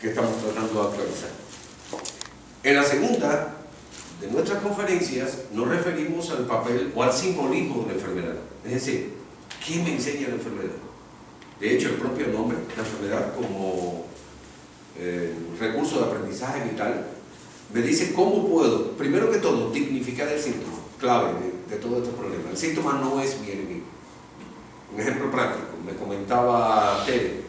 que estamos tratando de actualizar. En la segunda de nuestras conferencias nos referimos al papel o al simbolismo de la enfermedad. Es decir, ¿qué me enseña la enfermedad? De hecho, el propio nombre, la enfermedad como recurso de aprendizaje vital, me dice cómo puedo, primero que todo, dignificar el síntoma, clave de todo este problema. El síntoma no es mi enemigo. Un ejemplo práctico, me comentaba Tere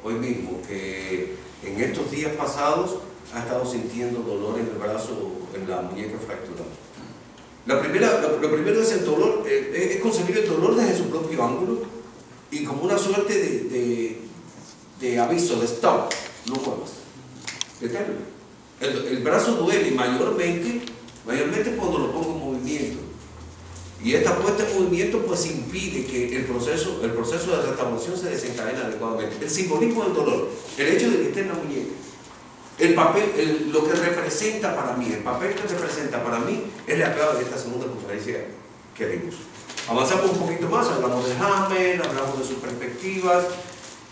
hoy mismo que en estos días pasados ha estado sintiendo dolor en el brazo, en la muñeca fracturada. Lo primero es el dolor, es concebir el dolor desde su propio ángulo y como una suerte de aviso, de stop, no muevas, deténlo. El brazo duele mayormente cuando lo pongo en movimiento. Y esta puesta en movimiento pues impide que el proceso de restauración se desencadene adecuadamente. El simbolismo del dolor, el hecho de que esté en la muñeca, el papel, lo que representa para mí, el papel que representa para mí es la clave de esta segunda conferencia que dimos. Avanzamos un poquito más, hablamos de Hamel, hablamos de sus perspectivas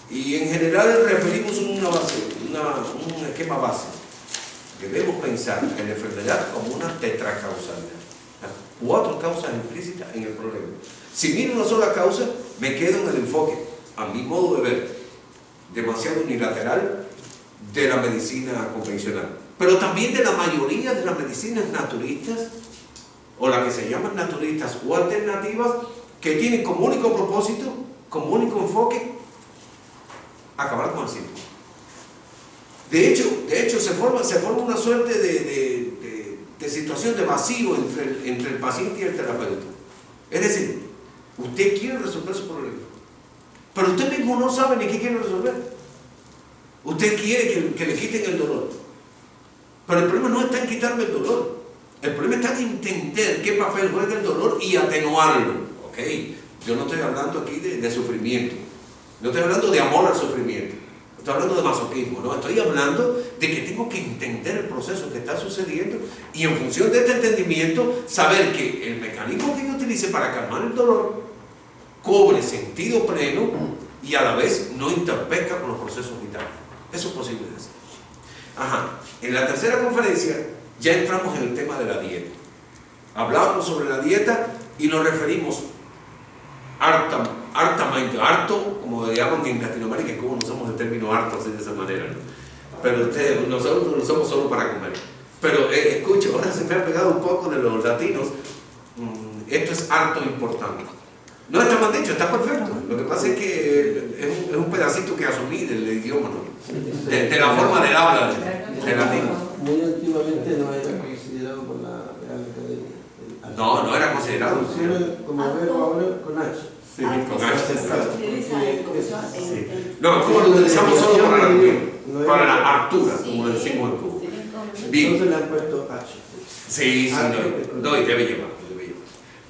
y en general referimos un esquema base. Debemos pensar en la enfermedad como una tetracausalidad. 4 causas implícitas en el problema. Si miro una sola causa, me quedo en el enfoque, a mi modo de ver, demasiado unilateral de la medicina convencional, pero también de la mayoría de las medicinas naturistas, o las que se llaman naturistas o alternativas, que tienen como único propósito, como único enfoque, acabar con el síntoma. De hecho se forma una suerte de situación de vacío entre el paciente y el terapeuta. Es decir, usted quiere resolver su problema, pero usted mismo no sabe ni qué quiere resolver. Usted quiere que le quiten el dolor, pero el problema no está en quitarme el dolor. El problema está en entender qué papel juega el dolor y atenuarlo. Ok, yo no estoy hablando aquí de sufrimiento, no estoy hablando de amor al sufrimiento, no estoy hablando de masoquismo, no, estoy hablando de que tengo que entender el proceso que está sucediendo y en función de este entendimiento saber que el mecanismo que yo utilice para calmar el dolor cobre sentido pleno y a la vez no interpesca con los procesos vitales. Eso es posible de hacer. En la tercera conferencia ya entramos en el tema de la dieta. Hablábamos sobre la dieta y nos referimos hartamente, harto, como llaman en Latinoamérica, que como no usamos el término harto así de esa manera, ¿no? Pero nosotros no lo usamos solo para comer. Pero escucha, ahora se me ha pegado un poco de los latinos, esto es harto importante. No está mal dicho, está perfecto. Lo que pasa es que es un pedacito que asumí del idioma, ¿no? de la forma del habla del latino. Muy antiguamente no era considerado por la Real Academia. No era considerado. Como verbo ahora con H. Sí, con H. Sí. No, como lo utilizamos solo para la hartura, como decimos en Cuba. Bien. Entonces le han puesto H. Sí, no, y debe llevar.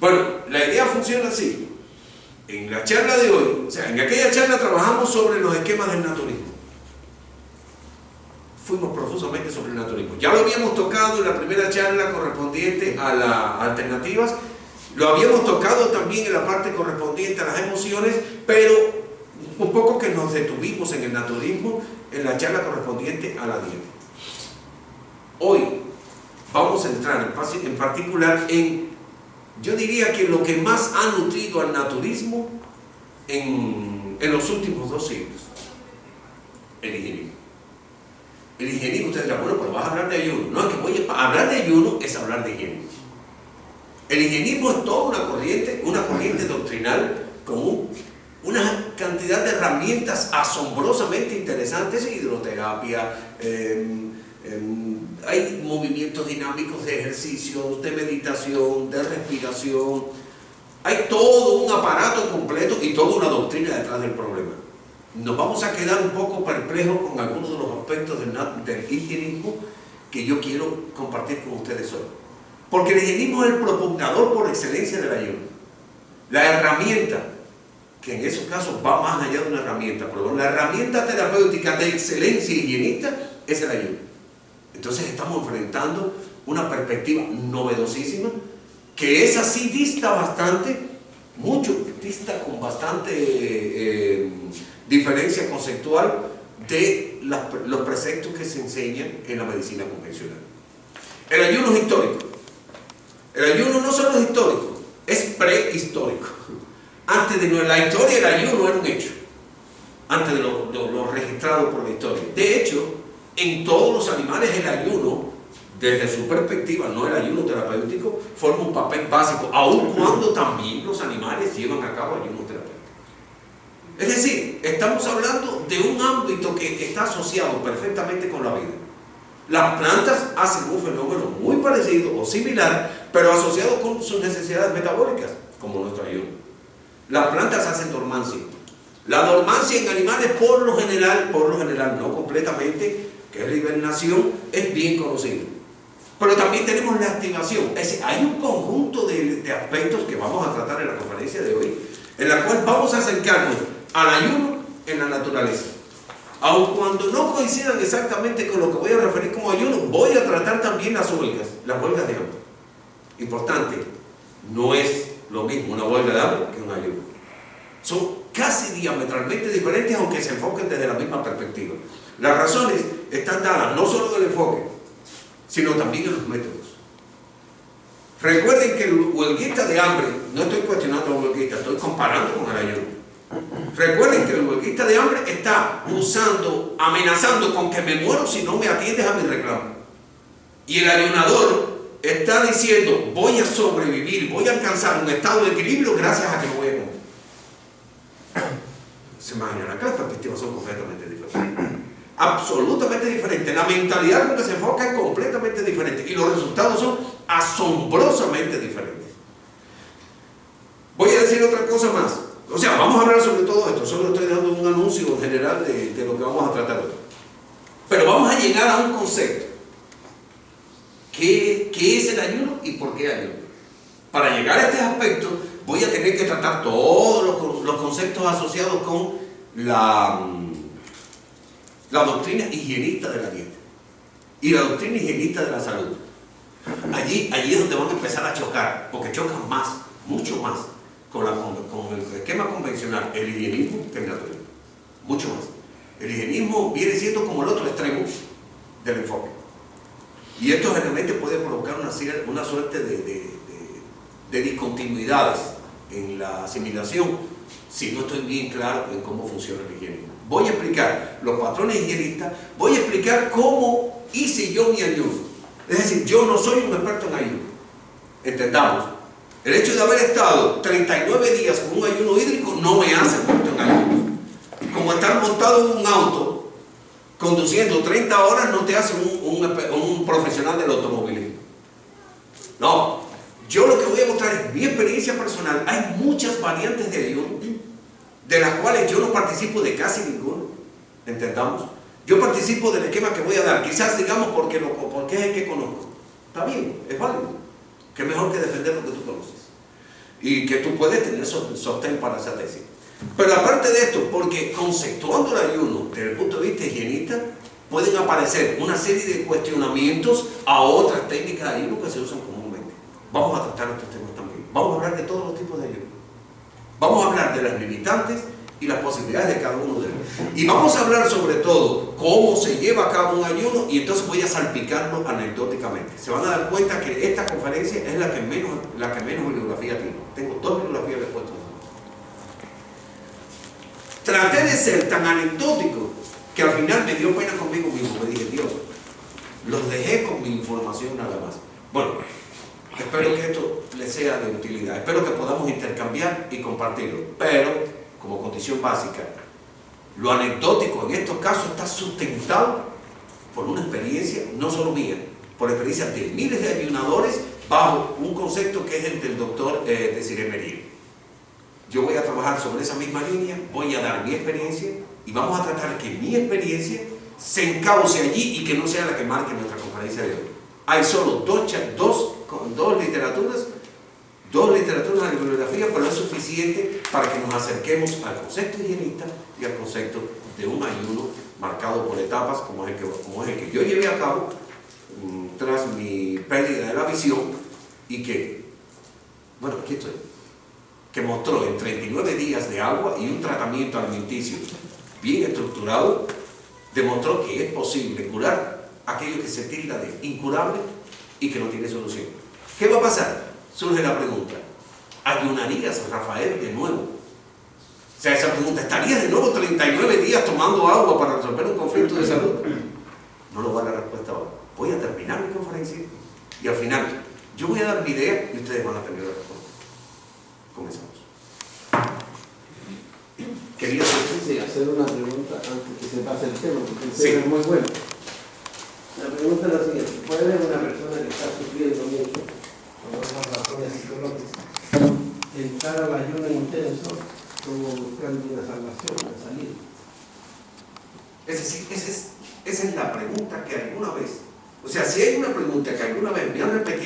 Bueno, la idea funciona así. En la charla de hoy, o sea, en aquella charla trabajamos sobre los esquemas del naturismo. Fuimos profusamente sobre el naturismo. Ya lo habíamos tocado en la primera charla correspondiente a las alternativas, lo habíamos tocado también en la parte correspondiente a las emociones, pero un poco que nos detuvimos en el naturismo en la charla correspondiente a la dieta. Hoy vamos a entrar en particular yo diría que lo que más ha nutrido al naturismo en los últimos 2 siglos, el higienismo. El higienismo, ustedes dirán, bueno, pero vas a hablar de ayuno. No, es que hablar de ayuno es hablar de higiene. El higienismo es toda una corriente doctrinal con una cantidad de herramientas asombrosamente interesantes, hidroterapia, hay movimientos dinámicos de ejercicios, de meditación, de respiración, hay todo un aparato completo y toda una doctrina detrás del problema. Nos vamos a quedar un poco perplejos con algunos de los aspectos del higienismo que yo quiero compartir con ustedes hoy. Porque el higienismo es el propugnador por excelencia del ayuno. La herramienta, que en esos casos va más allá de una herramienta, pero la herramienta terapéutica de excelencia higienista es el ayuno. Entonces estamos enfrentando una perspectiva novedosísima que es así, dista con bastante diferencia conceptual de los preceptos que se enseñan en la medicina convencional. El ayuno es histórico. El ayuno no solo es histórico, es prehistórico. Antes de la historia, el ayuno era un hecho. Antes de lo registrado por la historia. De hecho, en todos los animales el ayuno, desde su perspectiva, no el ayuno terapéutico, forma un papel básico, aun cuando también los animales llevan a cabo ayuno terapéutico. Es decir, estamos hablando de un ámbito que está asociado perfectamente con la vida. Las plantas hacen un fenómeno muy parecido o similar, pero asociado con sus necesidades metabólicas, como nuestro ayuno. Las plantas hacen dormancia. La dormancia en animales, por lo general, no completamente, que es la hibernación, es bien conocido. Pero también tenemos la activación. Es decir, hay un conjunto de aspectos que vamos a tratar en la conferencia de hoy, en la cual vamos a acercarnos al ayuno en la naturaleza. Aun cuando no coincidan exactamente con lo que voy a referir como ayuno, voy a tratar también las huelgas de hambre. Importante, no es lo mismo una huelga de hambre que un ayuno. Son casi diametralmente diferentes, aunque se enfoquen desde la misma perspectiva. Las razones están dadas no solo en el enfoque, sino también en los métodos. Recuerden que el huelguista de hambre, no estoy cuestionando al huelguista, estoy comparando con el ayuno. Recuerden que el huelguista de hambre está amenazando con que me muero si no me atiendes a mi reclamo. Y el ayunador está diciendo, voy a sobrevivir, voy a alcanzar un estado de equilibrio gracias a que me voy a comer. Se imaginarán que las perspectivas son completamente diferentes. Absolutamente diferentes. La mentalidad con que se enfoca es completamente diferente. Y los resultados son asombrosamente diferentes. Voy a decir otra cosa más. O sea, vamos a hablar sobre todo esto. Solo estoy dando un anuncio general de lo que vamos a tratar hoy. Pero vamos a llegar a un concepto. ¿Qué es el ayuno y por qué ayuno? Para llegar a este aspecto, voy a tener que tratar todos los conceptos asociados con la doctrina higienista de la dieta y la doctrina higienista de la salud. Allí es donde van a empezar a chocar, porque chocan más, mucho más, con el esquema convencional, el higienismo que el natural. Mucho más. El higienismo viene siendo como el otro extremo del enfoque. Y esto generalmente puede provocar una suerte de discontinuidades en la asimilación si no estoy bien claro en cómo funciona el higienismo. Voy a explicar los patrones higienistas, voy a explicar cómo hice yo mi ayuno. Es decir, yo no soy un experto en ayuno. Entendamos, el hecho de haber estado 39 días con un ayuno hídrico no me hace experto en ayuno. Como estar montado en un auto conduciendo 30 horas no te hace un profesional del automovilismo. No, yo lo que voy a mostrar es mi experiencia personal. Hay muchas variantes de ayuno, de las cuales yo no participo de casi ninguno. ¿Entendamos? Yo participo del esquema que voy a dar, quizás digamos porque es el que conozco. Está bien, es válido. Que mejor que defender lo que tú conoces. Y que tú puedes tener sostén para esa tesis. Pero aparte de esto, porque conceptuando el ayuno desde el punto de vista higienista, pueden aparecer una serie de cuestionamientos a otras técnicas de ayuno que se usan comúnmente. Vamos a tratar estos temas también. Vamos a hablar de todos los tipos de ayuno. Vamos a hablar de las limitantes y las posibilidades de cada uno de ellos. Y vamos a hablar sobre todo cómo se lleva a cabo un ayuno, y entonces voy a salpicarlo anecdóticamente. Se van a dar cuenta que esta conferencia es la que menos bibliografía tiene. Tengo 2 bibliografías después. Traté de ser tan anecdótico que al final me dio pena conmigo mismo. Me dije, Dios, los dejé con mi información nada más. Bueno, espero que esto les sea de utilidad. Espero que podamos intercambiar y compartirlo. Pero, como condición básica, lo anecdótico en estos casos está sustentado por una experiencia, no solo mía, por experiencia de miles de ayunadores bajo un concepto que es el del doctor Desiré Merrill. Yo voy a trabajar sobre esa misma línea, voy a dar mi experiencia y vamos a tratar que mi experiencia se encauce allí y que no sea la que marque nuestra conferencia de hoy. Hay solo dos literaturas de bibliografía, pero es suficiente para que nos acerquemos al concepto higienista y al concepto de un ayuno marcado por etapas como es el que yo llevé a cabo tras mi pérdida de la visión y que, bueno, aquí estoy, que mostró en 39 días de agua y un tratamiento alimenticio bien estructurado demostró que es posible curar aquello que se tilda de incurable y que no tiene solución. ¿Qué va a pasar? Surge la pregunta, ¿ayunarías, Rafael, de nuevo? O sea, esa pregunta, ¿estarías de nuevo 39 días tomando agua para resolver un conflicto de salud? No lo va a dar la respuesta ahora. Voy a terminar mi conferencia y al final yo voy a dar mi idea y ustedes van a tener la respuesta. Comenzamos. Quería hacer una pregunta antes que se pase el tema, porque el Sí. tema es muy bueno. La pregunta es la siguiente: ¿puede haber una persona que está sufriendo mucho, por otras razones psicológicas, entrar al ayuno intenso como buscando una salvación, una salida? Es decir, esa es la pregunta que alguna vez, o sea, si hay una pregunta que alguna vez me han repetido,